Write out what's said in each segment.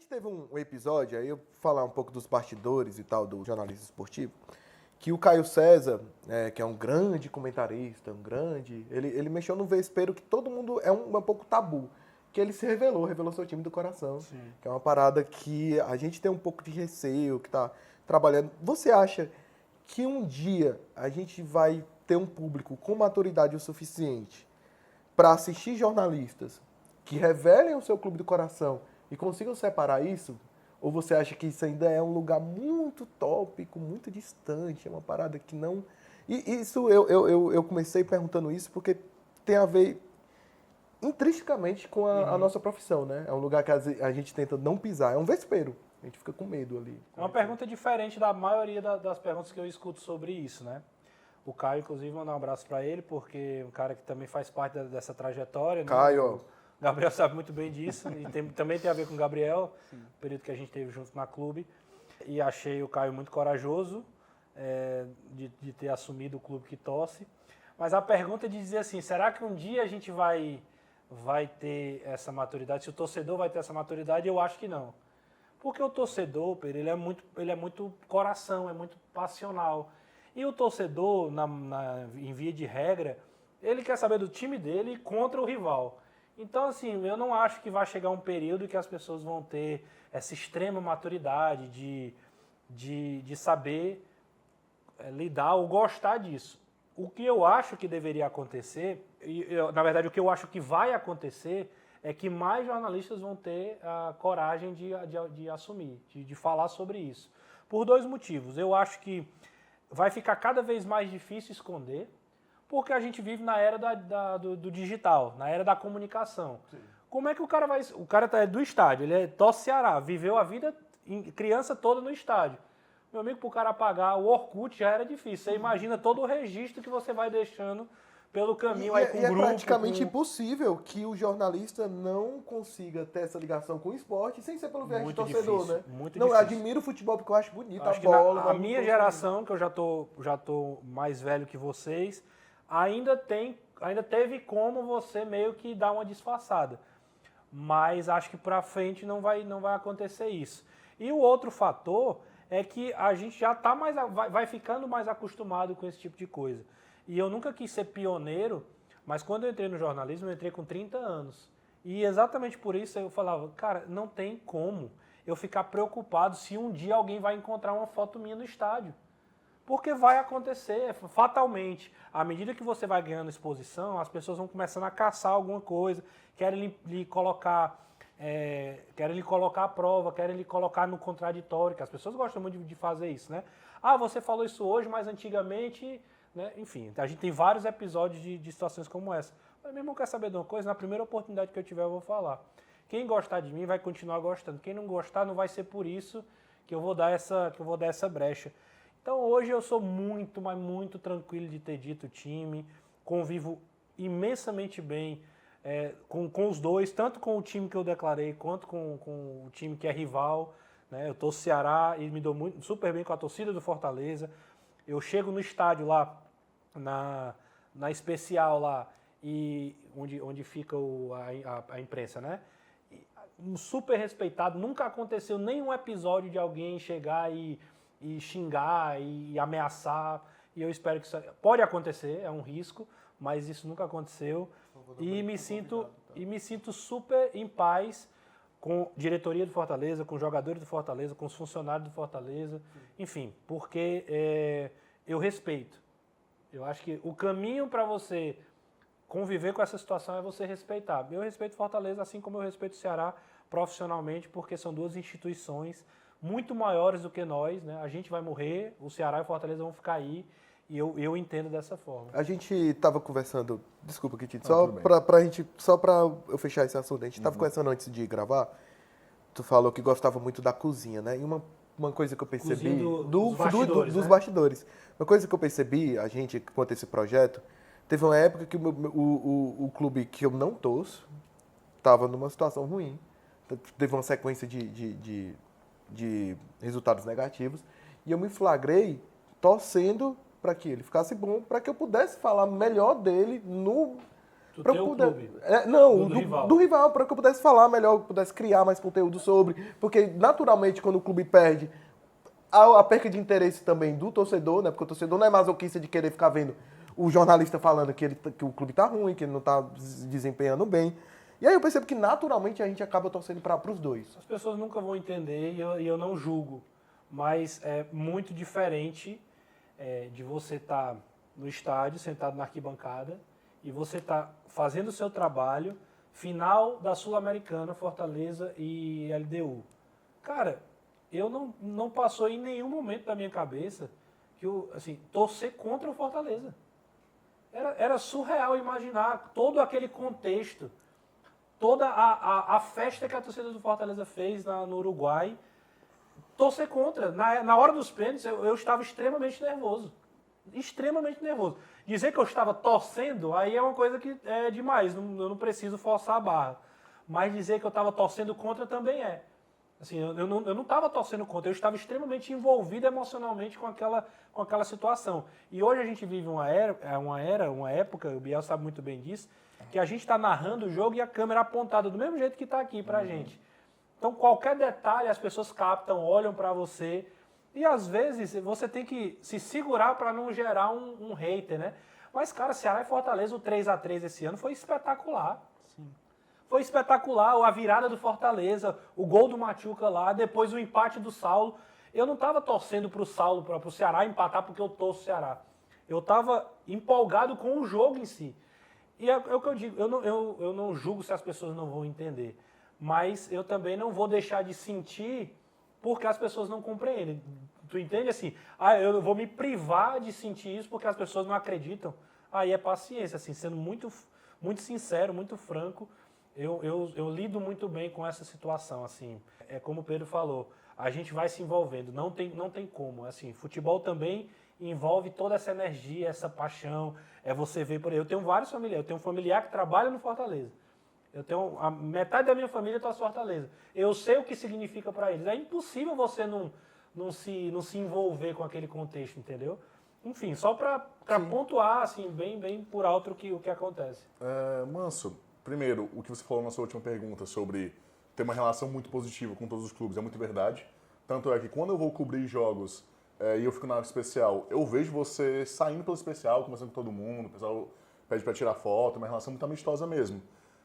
gente teve um episódio, aí eu vou falar um pouco dos bastidores e tal, do jornalista esportivo, que o Caio César, que é um grande comentarista, ele mexeu no vespeiro que todo mundo é um pouco tabu, que ele se revelou seu time do coração, Sim. que é uma parada que a gente tem um pouco de receio, que tá trabalhando. Você acha que um dia a gente vai ter um público com maturidade o suficiente para assistir jornalistas que revelem o seu clube do coração e consigam separar isso? Ou você acha que isso ainda é um lugar muito tópico, muito distante, é uma parada que não... E isso, eu comecei perguntando isso porque tem a ver intrinsecamente com a nossa profissão, né? É um lugar que a gente tenta não pisar, é um vespeiro. A gente fica com medo ali. Uma pergunta diferente da maioria das perguntas que eu escuto sobre isso, né? O Caio, inclusive, mandar um abraço para ele, porque é um cara que também faz parte dessa trajetória. Caio, né? O Gabriel sabe muito bem disso, e também tem a ver com o Gabriel, o período que a gente teve junto na clube. E achei o Caio muito corajoso de ter assumido o clube que torce. Mas a pergunta é de dizer assim, será que um dia a gente vai ter essa maturidade? Se o torcedor vai ter essa maturidade, eu acho que não. Porque o torcedor, Pedro, ele é muito coração, é muito passional. E o torcedor, em via de regra, ele quer saber do time dele contra o rival. Então, assim, eu não acho que vai chegar um período que as pessoas vão ter essa extrema maturidade de saber lidar ou gostar disso. O que eu acho que deveria acontecer, na verdade, o que eu acho que vai acontecer é que mais jornalistas vão ter a coragem de assumir, de falar sobre isso. Por dois motivos. Eu acho que vai ficar cada vez mais difícil esconder, porque a gente vive na era do digital, na era da comunicação. Sim. Como é que o cara vai... O cara é do estádio, ele torce Ceará, viveu a vida, criança toda no estádio. Meu amigo, para o cara pagar o Orkut já era difícil. Você imagina todo o registro que você vai deixando pelo caminho aí com o grupo. É praticamente impossível que o jornalista não consiga ter essa ligação com o esporte sem ser pelo viés de torcedor, difícil, né? Muito não, difícil. Admiro o futebol porque eu acho bonito acho a bola. A minha geração, que eu já tô mais velho que vocês, ainda teve como você meio que dar uma disfarçada. Mas acho que para frente não vai acontecer isso. E o outro fator é que a gente já tá vai ficando mais acostumado com esse tipo de coisa. E eu nunca quis ser pioneiro, mas quando eu entrei no jornalismo, eu entrei com 30 anos. E exatamente por isso eu falava, cara, não tem como eu ficar preocupado se um dia alguém vai encontrar uma foto minha no estádio. Porque vai acontecer, fatalmente. À medida que você vai ganhando exposição, as pessoas vão começando a caçar alguma coisa, querem lhe colocar à prova, querem lhe colocar no contraditório, que as pessoas gostam muito de fazer isso, né? Ah, você falou isso hoje, mas antigamente... Né? Enfim, a gente tem vários episódios de situações como essa. Mas meu irmão quer saber de uma coisa? Na primeira oportunidade que eu tiver, eu vou falar. Quem gostar de mim vai continuar gostando. Quem não gostar, não vai ser por isso que eu vou dar essa brecha. Então hoje eu sou muito, mas muito tranquilo de ter dito o time. Convivo imensamente bem com os dois, tanto com o time que eu declarei, quanto com o time que é rival. Né? Eu torço Ceará e me dou super bem com a torcida do Fortaleza. Eu chego no estádio lá, na especial lá, e onde fica a imprensa, né? Super respeitado, nunca aconteceu nenhum episódio de alguém chegar e xingar e ameaçar, e eu espero que isso pode acontecer, é um risco, mas isso nunca aconteceu, e me sinto super em paz com a diretoria do Fortaleza, com os jogadores do Fortaleza, com os funcionários do Fortaleza, enfim, porque eu respeito. Eu acho que o caminho para você conviver com essa situação é você respeitar. Eu respeito Fortaleza assim como eu respeito o Ceará profissionalmente, porque são duas instituições muito maiores do que nós, né? A gente vai morrer, o Ceará e o Fortaleza vão ficar aí, e eu entendo dessa forma. A gente estava conversando, desculpa, Kitito, só para eu fechar esse assunto, a gente estava conversando antes de gravar, tu falou que gostava muito da cozinha, né? E uma coisa que eu percebi dos bastidores. Uma coisa que eu percebi, a gente, quanto a esse projeto, teve uma época que o clube que eu não torço estava numa situação ruim. Teve uma sequência de resultados negativos. E eu me flagrei torcendo para que ele ficasse bom, para que eu pudesse falar melhor dele Do pra eu teu poder, clube? não, Do rival. do rival, para que eu pudesse falar melhor, que eu pudesse criar mais conteúdo sobre, porque naturalmente quando o clube perde, há a perca de interesse também do torcedor, né? Porque o torcedor não é masoquista de querer ficar vendo o jornalista falando que o clube tá ruim, que ele não tá desempenhando bem. E aí eu percebo que naturalmente a gente acaba torcendo para os dois. As pessoas nunca vão entender e eu não julgo, mas é muito diferente de você estar no estádio, sentado na arquibancada, e você tá fazendo o seu trabalho, final da Sul-Americana, Fortaleza e LDU. Cara, eu não passou em nenhum momento da minha cabeça que eu, assim, torcer contra o Fortaleza. Era surreal imaginar todo aquele contexto, toda a festa que a torcida do Fortaleza fez no Uruguai, torcer contra. Na hora dos pênaltis, eu estava extremamente nervoso. Extremamente nervoso. Dizer que eu estava torcendo, aí é uma coisa que é demais, eu não preciso forçar a barra. Mas dizer que eu estava torcendo contra também é. Assim, eu não estava torcendo contra, eu estava extremamente envolvido emocionalmente com aquela situação. E hoje a gente vive uma época, o Biel sabe muito bem disso, que a gente está narrando o jogo e a câmera apontada do mesmo jeito que está aqui pra gente. Então, qualquer detalhe as pessoas captam, olham para você. E às vezes você tem que se segurar para não gerar um hater, né? Mas, cara, Ceará e Fortaleza, o 3-3 esse ano foi espetacular. Sim. Foi espetacular, a virada do Fortaleza, o gol do Machuca lá, depois o empate do Saulo. Eu não estava torcendo para o Saulo, para o Ceará empatar porque eu torço o Ceará. Eu estava empolgado com o jogo em si. E é o que eu digo, eu não julgo se as pessoas não vão entender, mas eu também não vou deixar de sentir porque as pessoas não compreendem. Tu entende assim? Eu vou me privar de sentir isso porque as pessoas não acreditam. Aí é paciência, assim, sendo muito, muito sincero, muito franco, eu lido muito bem com essa situação, assim. É como o Pedro falou, a gente vai se envolvendo, não tem como. Assim, futebol também envolve toda essa energia, essa paixão. Você ver, por exemplo, eu tenho vários familiares, eu tenho um familiar que trabalha no Fortaleza. A metade da minha família torce Fortaleza. Eu sei o que significa para eles. É impossível você não se envolver com aquele contexto, entendeu? Enfim, só para pontuar, assim, bem por alto o que acontece. Manso, primeiro, o que você falou na sua última pergunta sobre ter uma relação muito positiva com todos os clubes é muito verdade. Tanto é que quando eu vou cobrir jogos e eu fico na especial, eu vejo você saindo pelo especial, conversando com todo mundo, o pessoal pede para tirar foto, uma relação muito amistosa mesmo.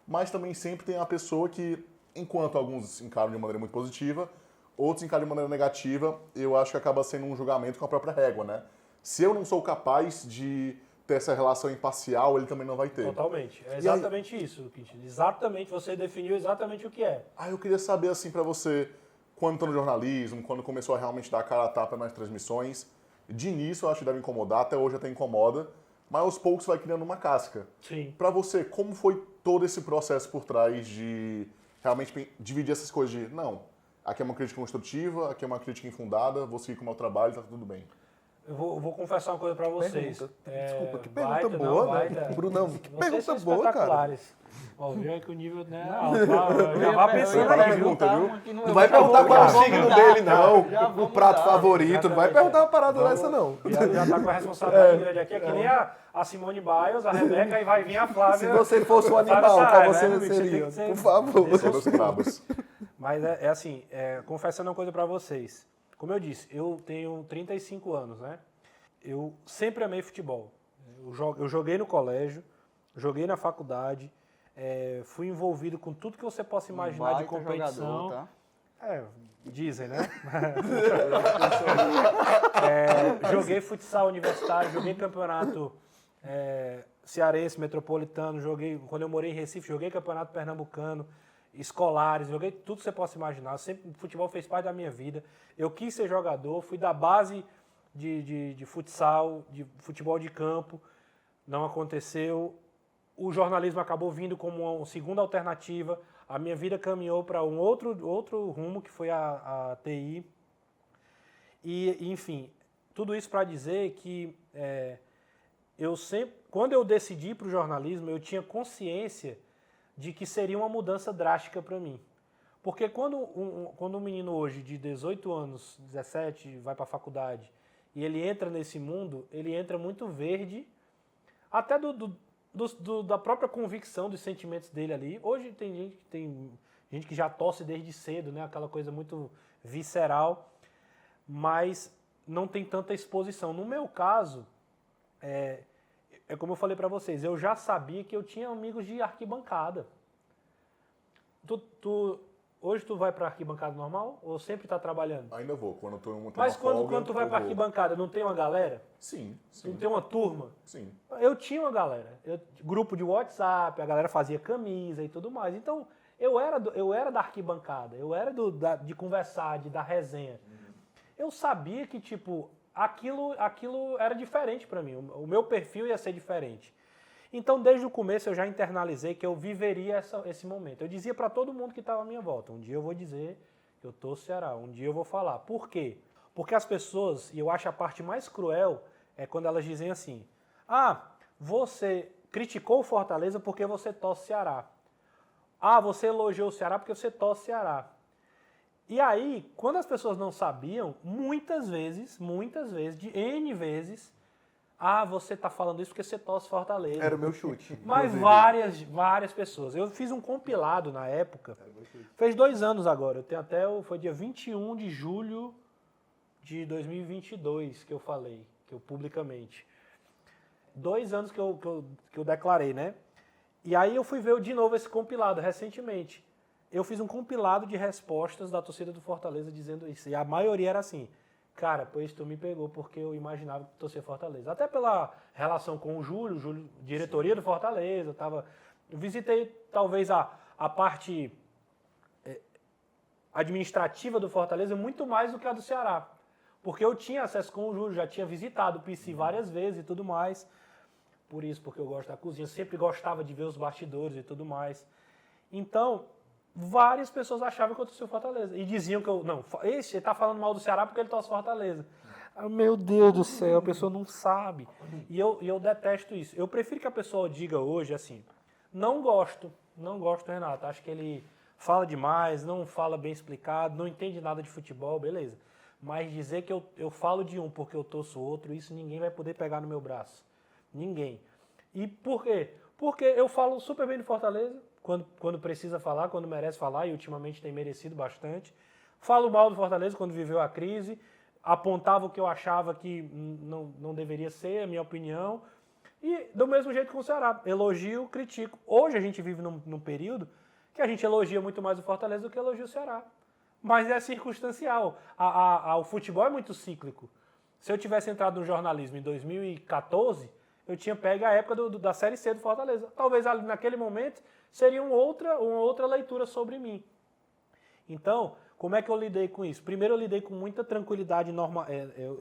Mas também sempre tem a pessoa que, enquanto alguns encaram de uma maneira muito positiva, outros encaram de maneira negativa, eu acho que acaba sendo um julgamento com a própria régua, né? Se eu não sou capaz de ter essa relação imparcial, ele também não vai ter. Totalmente. É exatamente isso, Quintino. Exatamente, você definiu exatamente o que é. Eu queria saber, assim, pra você, quando está no jornalismo, quando começou a realmente dar a cara a tapa nas transmissões, de início eu acho que deve incomodar, até hoje até incomoda, mas aos poucos vai criando uma casca. Sim. Pra você, como foi todo esse processo por trás de realmente dividir essas coisas de, não, aqui é uma crítica construtiva, aqui é uma crítica infundada, vou seguir com o meu trabalho, tá tudo bem. Eu vou confessar uma coisa pra vocês. Desculpa, que pergunta boa, né? Brunão, que pergunta boa, cara. Ó, viu aí que o nível, né, alto. Já vai pensando aí, viu? Não vai perguntar qual é o signo dele, não. O prato favorito, não vai perguntar uma parada dessa, não. Já tá com a responsabilidade grande aqui. É que nem a Simone Biles, a Rebeca, e vai vir a Flávia. Se você fosse um animal, qual você seria? Por favor. Todos brabos. Mas assim, confessando uma coisa pra vocês. Como eu disse, eu tenho 35 anos, né? Eu sempre amei futebol. Eu joguei no colégio, joguei na faculdade, fui envolvido com tudo que você possa imaginar de competição. Jogador, tá? Dizem, né? Joguei futsal universitário, joguei campeonato cearense, metropolitano, quando eu morei em Recife, joguei campeonato pernambucano, escolares, joguei tudo que você possa imaginar. Sempre, futebol fez parte da minha vida. Eu quis ser jogador, fui da base de futsal, de futebol de campo, não aconteceu. O jornalismo acabou vindo como uma segunda alternativa. A minha vida caminhou para um outro rumo, que foi a TI. E, enfim, tudo isso para dizer que quando eu decidi para o jornalismo, eu tinha consciência de que seria uma mudança drástica para mim. Porque quando um menino hoje de 18 anos, 17, vai para a faculdade, e ele entra nesse mundo, ele entra muito verde, até da própria convicção dos sentimentos dele ali. Hoje tem gente que já torce desde cedo, né? Aquela coisa muito visceral, mas não tem tanta exposição. No meu caso, é como eu falei para vocês, eu já sabia que eu tinha amigos de arquibancada. Hoje tu vai para arquibancada normal ou sempre tá trabalhando? Ainda vou, quando eu tô em uma Mas folga, quando tu vai eu para vou. arquibancada, não tem uma galera? Sim. Não tem uma turma? Sim. Eu tinha uma galera. Grupo de WhatsApp, a galera fazia camisa e tudo mais. Então, eu era da arquibancada, eu era de conversar, de dar resenha. Eu sabia que, tipo, aquilo era diferente para mim. O meu perfil ia ser diferente. Então, desde o começo, eu já internalizei que eu viveria esse momento. Eu dizia para todo mundo que estava à minha volta, um dia eu vou dizer que eu torço Ceará, um dia eu vou falar. Por quê? Porque as pessoas, e eu acho a parte mais cruel, é quando elas dizem assim, você criticou o Fortaleza porque você torce Ceará. Você elogiou o Ceará porque você torce Ceará. E aí, quando as pessoas não sabiam, muitas vezes, de N vezes, você tá falando isso porque você torce Fortaleza. Era o meu chute. Mas várias pessoas. Eu fiz um compilado na época. Fez 2 anos agora. Eu tenho foi dia 21 de julho de 2022 que eu falei, que eu publicamente. 2 anos que eu declarei, né? E aí eu fui ver de novo esse compilado recentemente. Eu fiz um compilado de respostas da torcida do Fortaleza dizendo isso. E a maioria era assim, cara, pois tu me pegou porque eu imaginava que tu torcia Fortaleza. Até pela relação com o Júlio, diretoria do Fortaleza, eu visitei talvez a parte administrativa do Fortaleza muito mais do que a do Ceará. Porque eu tinha acesso com o Júlio, já tinha visitado o PC várias vezes e tudo mais. Por isso, porque eu gosto da cozinha, eu sempre gostava de ver os bastidores e tudo mais. Então, várias pessoas achavam que eu torcia Fortaleza. E diziam que ele tá falando mal do Ceará porque ele torce Fortaleza. Meu Deus do céu, a pessoa não sabe. E eu detesto isso. Eu prefiro que a pessoa diga hoje assim, não gosto do Renato, acho que ele fala demais, não fala bem explicado, não entende nada de futebol, beleza. Mas dizer que eu falo de um porque eu torço outro, isso ninguém vai poder pegar no meu braço. Ninguém. E por quê? Porque eu falo super bem do Fortaleza, quando precisa falar, quando merece falar, e ultimamente tem merecido bastante. Falo mal do Fortaleza quando viveu a crise, apontava o que eu achava que não deveria ser, a minha opinião. E do mesmo jeito com o Ceará, elogio, critico. Hoje a gente vive num período que a gente elogia muito mais o Fortaleza do que elogia o Ceará. Mas é circunstancial. O futebol é muito cíclico. Se eu tivesse entrado no jornalismo em 2014, eu tinha pego a época da Série C do Fortaleza. Talvez ali naquele momento seria uma outra leitura sobre mim. Então, como é que eu lidei com isso? Primeiro eu lidei com muita tranquilidade,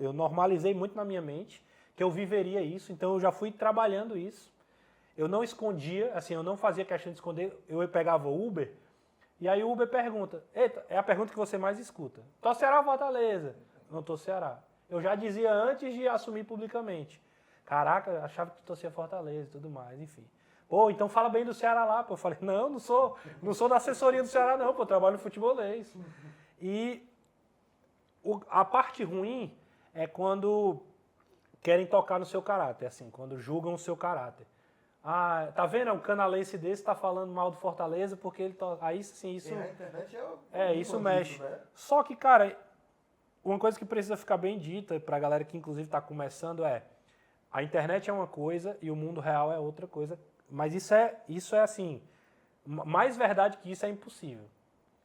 eu normalizei muito na minha mente que eu viveria isso, então eu já fui trabalhando isso. Eu não escondia, assim, eu não fazia questão de esconder, eu pegava o Uber, e aí o Uber pergunta, eita, é a pergunta que você mais escuta, tô Ceará ou Fortaleza? Não tô Ceará. Eu já dizia antes de assumir publicamente. Caraca, achava que torcia Fortaleza e tudo mais, enfim. Pô, então fala bem do Ceará lá. Pô, eu falei, não sou da assessoria do Ceará não, pô, eu trabalho no futebolês. E a parte ruim é quando querem tocar no seu caráter, assim, quando julgam o seu caráter. Tá vendo? Um canalense desse tá falando mal do Fortaleza porque ele aí sim, isso... A internet isso mexe. Disso, né? Só que, cara, uma coisa que precisa ficar bem dita pra galera que inclusive tá começando a internet é uma coisa e o mundo real é outra coisa. Mas isso é assim, mais verdade que isso é impossível.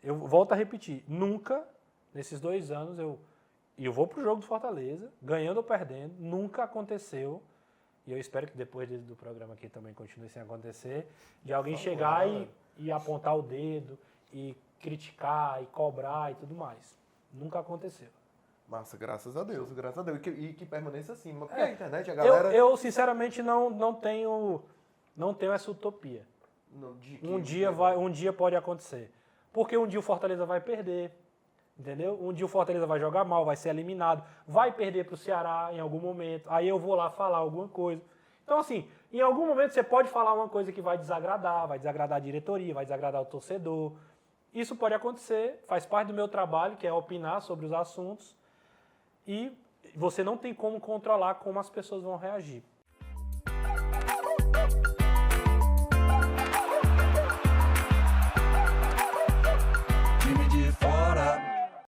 Eu volto a repetir, nunca, nesses 2 anos, eu vou pro jogo do Fortaleza, ganhando ou perdendo, nunca aconteceu, e eu espero que depois do programa aqui também continue sem acontecer, de alguém chegar e apontar o dedo, e criticar, e cobrar e tudo mais. Nunca aconteceu. Massa, graças a Deus. E que permaneça assim. Porque a internet, a galera... Eu sinceramente, não tenho essa utopia. Um dia pode acontecer. Porque um dia o Fortaleza vai perder, entendeu? Um dia o Fortaleza vai jogar mal, vai ser eliminado, vai perder para o Ceará em algum momento, aí eu vou lá falar alguma coisa. Então, assim, em algum momento você pode falar uma coisa que vai desagradar a diretoria, vai desagradar o torcedor. Isso pode acontecer, faz parte do meu trabalho, que é opinar sobre os assuntos, e você não tem como controlar como as pessoas vão reagir.